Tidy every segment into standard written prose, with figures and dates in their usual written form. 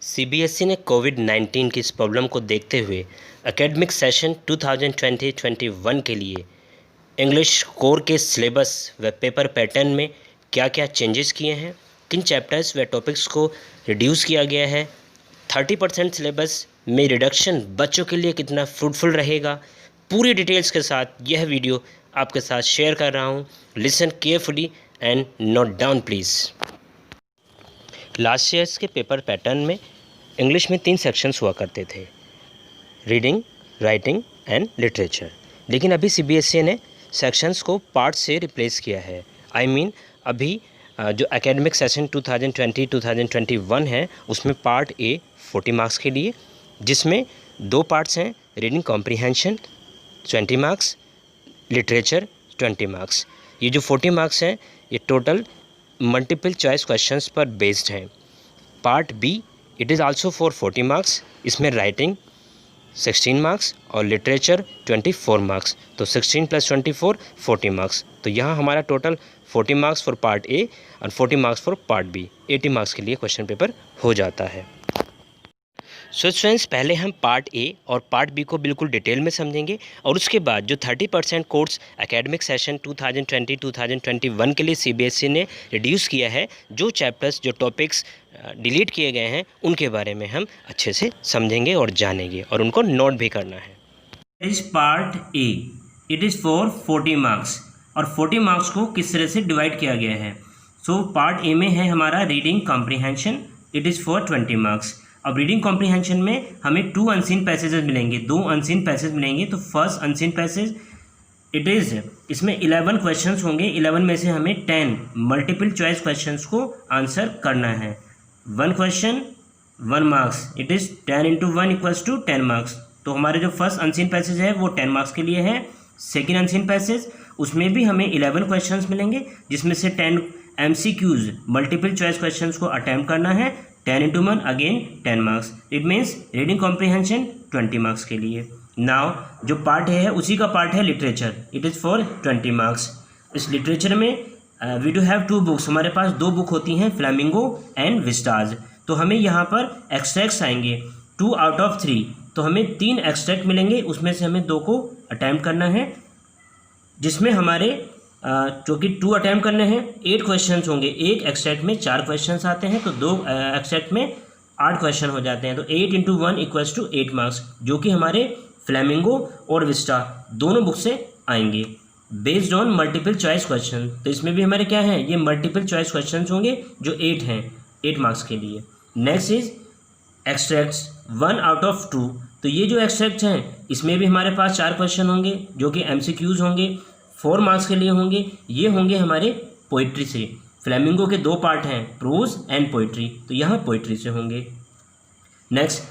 CBSE ने कोविड-19 की इस प्रॉब्लम को देखते हुए एकेडमिक सेशन 2020-21 के लिए इंग्लिश कोर के सिलेबस व पेपर पैटर्न में क्या-क्या चेंजेस किए हैं, किन चैप्टर्स व टॉपिक्स को रिड्यूस किया गया है, 30% सिलेबस में रिडक्शन बच्चों के लिए कितना फ्रूटफुल रहेगा, पूरी डिटेल्स के साथ यह वीडियो आपके साथ शेयर कर रहा हूँ। Listen carefully and note down please. Last years के पेपर पैटर्न में इंग्लिश में 3 सेक्शंस हुआ करते थे, रीडिंग, राइटिंग एंड लिटरेचर। लेकिन अभी सीबीएसई ने सेक्शंस को पार्ट से रिप्लेस किया है। अभी जो एकेडमिक सेशन 2020-2021 है उसमें पार्ट ए 40 मार्क्स के लिए, जिसमें 2 पार्ट्स हैं, reading comprehension 20 marks, literature 20 marks. ये जो 40 मार्क्स हैं ये टोटल मल्टीपल चॉइस क्वेश्चंस पर बेस्ड हैं। Part B it is also for 40 marks, इसमें राइटिंग 16 मार्क्स और लिटरेचर 24 मार्क्स, तो 16 + 24 40 मार्क्स। तो यहाँ हमारा total 40 marks for part A और 40 marks for part B, 80 marks के लिए क्वेश्चन पेपर हो जाता है। सो स्टूडेंट्स, पहले हम पार्ट ए और पार्ट बी को बिल्कुल डिटेल में समझेंगे और उसके बाद जो 30% कोर्स एकेडमिक सेशन 2020-2021 के लिए सीबीएसई ने रिड्यूस किया है, जो चैप्टर्स जो टॉपिक्स डिलीट किए गए हैं उनके बारे में हम अच्छे से समझेंगे और जानेंगे और उनको नोट भी करना है। इस part A it is for 40 marks और 40 मार्क्स को किस तरह से डिवाइड किया गया है। सो पार्ट ए में है हमारा reading comprehension, it is for 20 marks. अब रीडिंग कॉम्प्रीहेंशन में हमें 2 अनसीन पैसेजेस मिलेंगे, 2 अनसीन पैसेज मिलेंगे। तो first unseen passage it is, इसमें 11 क्वेश्चंस होंगे, 11 में से हमें 10 मल्टीपल चॉइस क्वेश्चंस को आंसर करना है। 1 question 1 marks, it is 10 × 1 = 10 marks. तो हमारे जो फर्स्ट अनसीन पैसेज है वो 10 मार्क्स के लिए है। सेकेंड अनसीन पैसेज उसमें भी हमें 11 क्वेश्चंस मिलेंगे, जिसमें से 10 MCQs मल्टीपल चॉइस क्वेश्चंस को अटैम्प्ट करना है। 10 × 1 again 10 marks, it means reading comprehension 20 marks के लिए। नाउ जो पार्ट है उसी का पार्ट है literature, it is for 20 marks. इस लिटरेचर में वी डू हैव 2 बुक्स, हमारे पास 2 बुक होती हैं, फ्लेमिंगो एंड विस्टाज। तो हमें यहाँ पर एक्सट्रैक्ट्स आएंगे 2 आउट ऑफ 3, तो हमें 3 एक्सट्रैक्ट मिलेंगे, उसमें से हमें 2 को अटैम्प्ट करना है, जिसमें हमारे जो कि 2 अटैम्प्ट करने हैं, 8 क्वेश्चंस होंगे। एक एक्सट्रैक्ट में 4 क्वेश्चंस आते हैं, तो 2 एक्सट्रैक्ट में 8 क्वेश्चन हो जाते हैं। तो 8 × 1 = 8 मार्क्स, जो कि हमारे फ्लेमिंगो और विस्टा दोनों बुक से आएंगे based on multiple choice question. तो इसमें भी हमारे क्या है, ये मल्टीपल चॉइस क्वेश्चन होंगे जो 8 हैं, 8 मार्क्स के लिए। Next is extracts 1 out of 2। तो ये जो एक्सट्रैक्ट्स हैं इसमें भी हमारे पास 4 क्वेश्चन होंगे, जो कि MCQs होंगे, 4 मार्क्स के लिए होंगे। ये होंगे हमारे पोइट्री से। फ्लेमिंगो के 2 पार्ट हैं, प्रोज एंड पोइट्री, तो यहाँ पोइट्री से होंगे। नेक्स्ट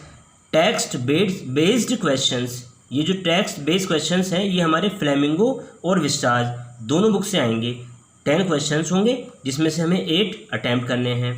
टेक्स्ट बेस्ड क्वेश्चंस, ये जो टेक्स्ट बेस्ड क्वेश्चंस हैं ये हमारे फ्लेमिंगो और विस्टाज दोनों बुक से आएंगे। 10 क्वेश्चंस होंगे, जिसमें से हमें 8 अटैम्प्ट करने हैं,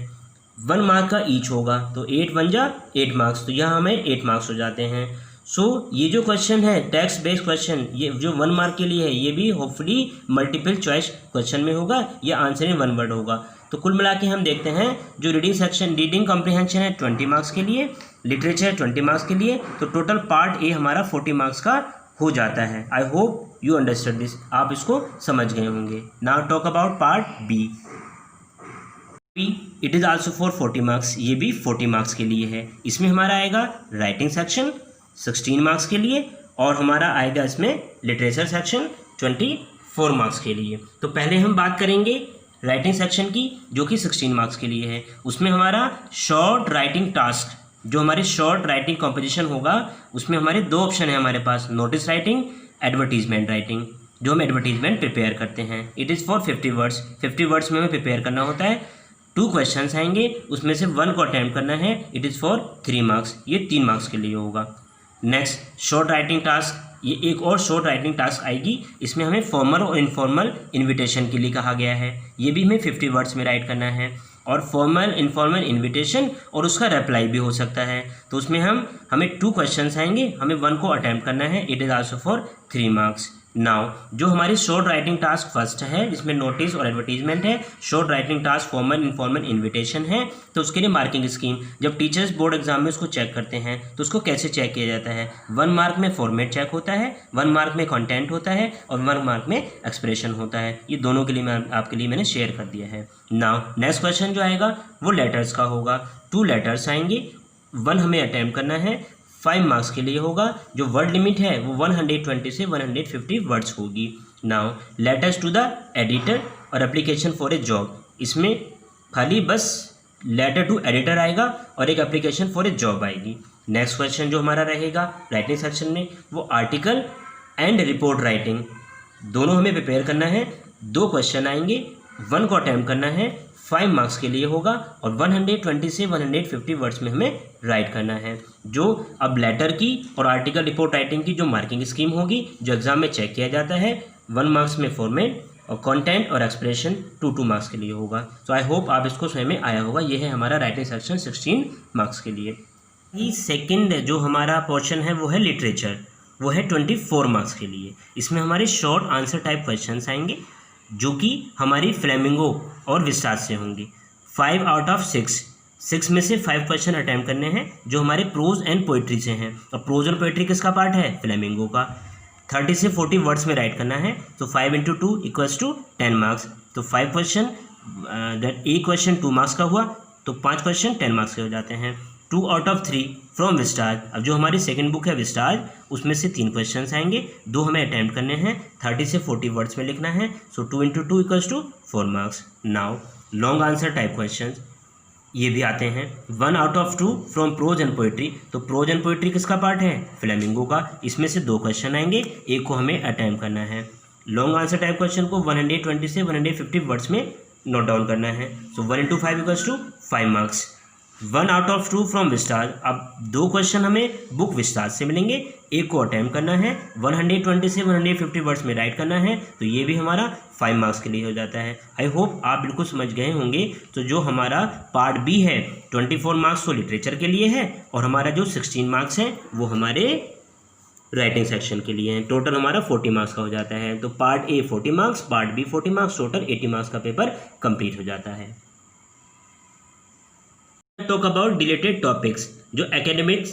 1 मार्क का ईच होगा, तो 8 × 1 = 8 मार्क्स, तो यहाँ हमें 8 मार्क्स हो जाते हैं। सो ये जो क्वेश्चन है टेक्स्ट बेस्ड क्वेश्चन, ये जो 1 मार्क के लिए है, ये भी होपफुली मल्टीपल चॉइस क्वेश्चन में होगा या आंसर इन 1 वर्ड होगा। तो कुल मिला के हम देखते हैं जो रीडिंग कॉम्प्रीहेंशन है 20 मार्क्स के लिए, लिटरेचर 20 मार्क्स के लिए, तो टोटल पार्ट ए हमारा 40 मार्क्स का हो जाता है। I hope you understand this, आप इसको समझ गए होंगे। Now talk about part B. It is also for 40 marks, ये भी 40 मार्क्स के लिए है। इसमें हमारा आएगा राइटिंग सेक्शन 16 मार्क्स के लिए और हमारा आएगा इसमें लिटरेचर सेक्शन 24 मार्क्स के लिए। तो पहले हम बात करेंगे राइटिंग सेक्शन की, जो कि 16 मार्क्स के लिए है। उसमें हमारा शॉर्ट राइटिंग टास्क, जो हमारे शॉर्ट राइटिंग कॉम्पोजिशन होगा, उसमें हमारे 2 ऑप्शन है हमारे पास, नोटिस राइटिंग, एडवर्टीजमेंट राइटिंग, जो हम एडवर्टीजमेंट प्रिपेयर करते हैं। It is for 50 words, 50 words में हमें प्रिपेयर करना होता है। 2 क्वेश्चंस आएंगे, उसमें से 1 को अटैम्प्ट करना है, इट इज़ फॉर 3 मार्क्स, ये 3 मार्क्स के लिए होगा। नेक्स्ट शॉर्ट राइटिंग टास्क, ये एक और शॉर्ट राइटिंग टास्क आएगी, इसमें हमें फॉर्मल और इनफॉर्मल इन्विटेशन के लिए कहा गया है, ये भी हमें 50 वर्ड्स में राइट करना है। और फॉर्मल इनफॉर्मल इन्विटेशन और उसका रिप्लाई भी हो सकता है, तो उसमें हमें 2 क्वेश्चंस आएंगे, हमें 1 को अटैम्प्ट करना है, it is also for 3 marks. Now जो हमारी शॉर्ट राइटिंग टास्क फर्स्ट है जिसमें नोटिस और एडवर्टीजमेंट है, short writing task formal informal invitation है। तो उसके लिए मार्किंग स्कीम, जब टीचर्स बोर्ड एग्जाम में उसको चेक करते हैं तो उसको कैसे चेक किया जाता है, 1 मार्क में फॉर्मेट चेक होता है, 1 मार्क में कंटेंट होता है और 1 मार्क में एक्सप्रेशन होता है। ये दोनों के लिए मैं आपके लिए मैंने शेयर कर दिया है। नाउ नेक्स्ट क्वेश्चन जो आएगा वो लेटर्स का होगा। 2 लेटर्स आएंगे, 1 हमें अटैम्प्ट करना है, 5 मार्क्स के लिए होगा। जो वर्ड लिमिट है वो 120 से 150 वर्ड्स होगी। Now letters to the editor और एप्लीकेशन फॉर ए जॉब, इसमें खाली बस लेटर टू एडिटर आएगा और एक एप्लीकेशन फॉर ए जॉब आएगी। नेक्स्ट क्वेश्चन जो हमारा रहेगा राइटिंग सेक्शन में वो आर्टिकल एंड रिपोर्ट राइटिंग, दोनों हमें प्रिपेयर करना है। 2 क्वेश्चन आएंगे, 1 को अटैम्प्ट करना है, 5 मार्क्स के लिए होगा और 120 से 150 वर्ड्स में हमें राइट करना है। जो अब लेटर की और आर्टिकल रिपोर्ट राइटिंग की जो मार्किंग स्कीम होगी, जो एग्जाम में चेक किया जाता है, 1 मार्क्स में फॉर्मेट और कंटेंट और एक्सप्रेशन 2 मार्क्स के लिए होगा। तो आई होप आप इसको समझ में आया होगा। ये है हमारा राइटिंग सेक्शन 16 मार्क्स के लिए। ये सेकेंड जो हमारा पोर्शन है वो है लिटरेचर, वो है 24 मार्क्स के लिए। इसमें हमारे शॉर्ट आंसर टाइप क्वेश्चन आएंगे जो कि हमारी फ्लेमिंगो और विस्तार से होंगी। 5 आउट ऑफ 6 में से 5 क्वेश्चन अटैम्प्ट करने हैं जो हमारे प्रोज एंड पोइट्री से हैं। और प्रोज एंड पोइट्री किसका पार्ट है, फ्लेमिंगो का। 30 से 40 वर्ड्स में राइट करना है। तो 5 × 2 = 10 मार्क्स। तो 5 क्वेश्चन दैट एक क्वेश्चन 2 मार्क्स का हुआ, तो 5 क्वेश्चन 10 मार्क्स के हो जाते हैं। 2 आउट ऑफ 3 फ्रॉम विस्टार, अब जो हमारी सेकंड बुक है विस्टार, उसमें से 3 क्वेश्चंस आएंगे, 2 हमें अटैम्प्ट करने हैं, 30 से 40 वर्ड्स में लिखना है। So 2 × 2 = 4 marks. Now long answer type questions ये भी आते हैं। 1 out of 2 from prose and poetry, तो प्रोज एंड पोइट्री किसका पार्ट है, फ्लेमिंगो का। इसमें से 2 क्वेश्चन आएंगे, एक को हमें अटैम्प्ट करना है। लॉन्ग आंसर टाइप क्वेश्चन को 120 से 150 वर्ड्स में नोट डाउन करना है। सो 1 × 5 = 5 मार्क्स। 1 आउट ऑफ 2 फ्रॉम विस्तार, अब 2 क्वेश्चन हमें बुक विस्तार से मिलेंगे, एक को अटैम्प्ट करना है, 120 से 150 वर्ड्स में राइट करना है, तो ये भी हमारा 5 मार्क्स के लिए हो जाता है। आई होप आप बिल्कुल समझ गए होंगे। तो जो हमारा पार्ट बी है 24 मार्क्स तो लिटरेचर के लिए है और हमारा जो 16 मार्क्स है वो हमारे राइटिंग सेक्शन के लिए है। टोटल हमारा 40 मार्क्स का हो जाता है। तो part A 40 marks, part B 40 marks, total 80 marks का पेपर कंप्लीट हो जाता है। टॉक अबाउट डिलीटेड टॉपिक्स, जो एकेडमिक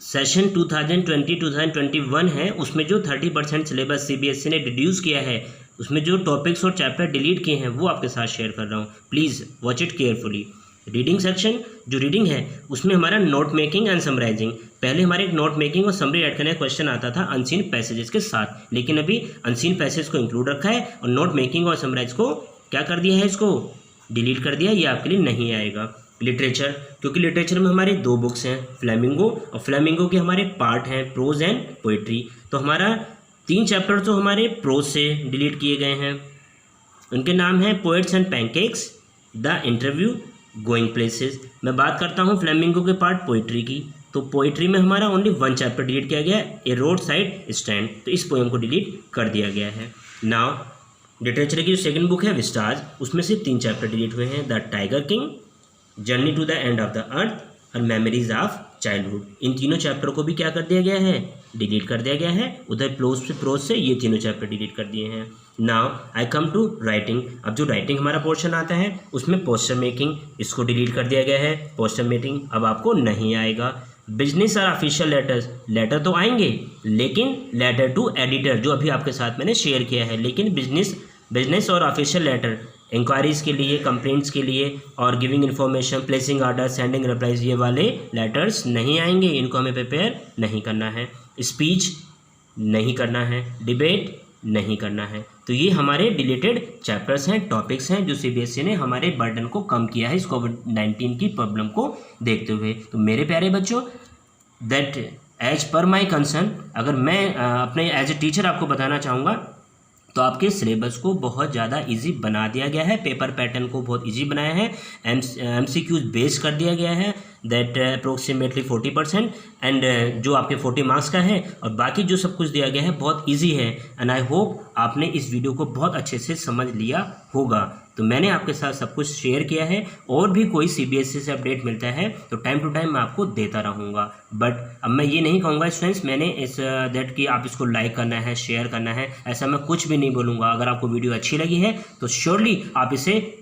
सेशन 2020-2021 है उसमें जो 30% सिलेबस सीबीएसई ने रिड्यूस किया है, उसमें जो टॉपिक्स और चैप्टर डिलीट किए हैं वो आपके साथ शेयर कर रहा हूँ। Please watch it carefully. Reading section, जो रीडिंग है उसमें हमारा नोट मेकिंग एंड समराइजिंग, पहले हमारे एक नोट मेकिंग और समरी ऐड करने का क्वेश्चन आता था अनसीन पैसेजेस के साथ, लेकिन अभी अनसीन पैसेज को इंक्लूड रखा है और नोट मेकिंग और समराइज को क्या कर दिया है, इसको डिलीट कर दिया, ये आपके लिए नहीं आएगा। लिटरेचर, क्योंकि लिटरेचर में हमारी 2 बुक्स हैं, फ्लेमिंगो, और फ्लेमिंगो के हमारे पार्ट हैं प्रोज एंड पोइट्री। तो हमारा 3 चैप्टर तो हमारे प्रोज से डिलीट किए गए हैं, उनके नाम हैं poets and pancakes, the interview, going places. मैं बात करता हूँ फ्लेमिंगो के पार्ट पोइट्री की, तो पोइट्री में हमारा ओनली 1 चैप्टर डिलीट किया गया है, ए रोड साइड स्टैंड, तो इस पोएम को डिलीट कर दिया गया है। नाउ लिटरेचर की जो सेकंड बुक है विस्टार, उसमें से 3 चैप्टर डिलीट हुए हैं, the tiger king, journey to the end of the earth और मेमोरीज ऑफ चाइल्डहुड। इन तीनों चैप्टर को भी क्या कर दिया गया है, डिलीट कर दिया गया है। उधर प्रोज से ये तीनों चैप्टर डिलीट कर दिए हैं। Now I come to writing, अब जो राइटिंग हमारा पोर्शन आता है उसमें पोस्टर मेकिंग, इसको डिलीट कर दिया गया है। पोस्टर मेकिंग अब आपको नहीं आएगा। बिजनेस और ऑफिशियल लेटर्स, लेटर तो आएंगे लेकिन लेटर टू एडिटर जो अभी आपके साथ मैंने शेयर किया है, लेकिन बिजनेस और ऑफिशियल लेटर इंक्वायरीज़ के लिए, कंप्लेंट्स के लिए और giving information, placing order, sending replies, ये वाले लेटर्स नहीं आएंगे, इनको हमें प्रिपेयर नहीं करना है। स्पीच नहीं करना है, डिबेट नहीं करना है। तो ये हमारे डिलीटेड चैप्टर्स हैं, टॉपिक्स हैं जो सीबीएसई ने हमारे बर्डन को कम किया है इस कोविड-19 की प्रॉब्लम को देखते हुए। तो मेरे प्यारे बच्चों, that as per my concern, अगर मैं अपने एज ए टीचर आपको बताना चाहूँगा तो आपके सिलेबस को बहुत ज़्यादा इजी बना दिया गया है, पेपर पैटर्न को बहुत इजी बनाया है, MCQs बेस कर दिया गया है, दैट अप्रोक्सीमेटली 40%, एंड जो आपके 40 मार्क्स का है और बाकी जो सब कुछ दिया गया है बहुत इजी है। एंड आई होप आपने इस वीडियो को बहुत अच्छे से समझ लिया होगा। तो तो मैंने आपके साथ सब कुछ शेयर किया है, और भी कोई CBSE से अपडेट मिलता है तो टाइम टू टाइम मैं आपको देता रहूँगा। बट अब मैं ये नहीं कहूँगा स्टूडेंट्स मैंने इस दैट कि आप इसको लाइक करना है, शेयर करना है, ऐसा मैं कुछ भी नहीं बोलूँगा। अगर आपको वीडियो अच्छी लगी है तो श्योरली आप इसे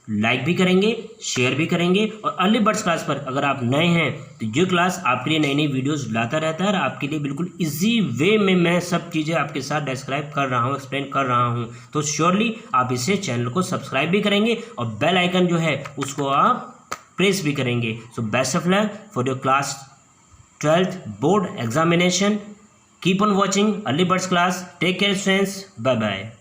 लाइक भी करेंगे, शेयर भी करेंगे। और अर्ली बर्ड्स क्लास पर अगर आप नए हैं तो ये क्लास आपके लिए नई नई वीडियोस लाता रहता है, और आपके लिए बिल्कुल इजी वे में मैं सब चीज़ें आपके साथ डिस्क्राइब कर रहा हूँ, एक्सप्लेन कर रहा हूँ। तो श्योरली आप इसे चैनल को सब्सक्राइब भी करेंगे और बेल आइकन जो है उसको आप प्रेस भी करेंगे। So best of luck for your class 12th board examination. Keep on watching early birds class. Take care friends, bye bye.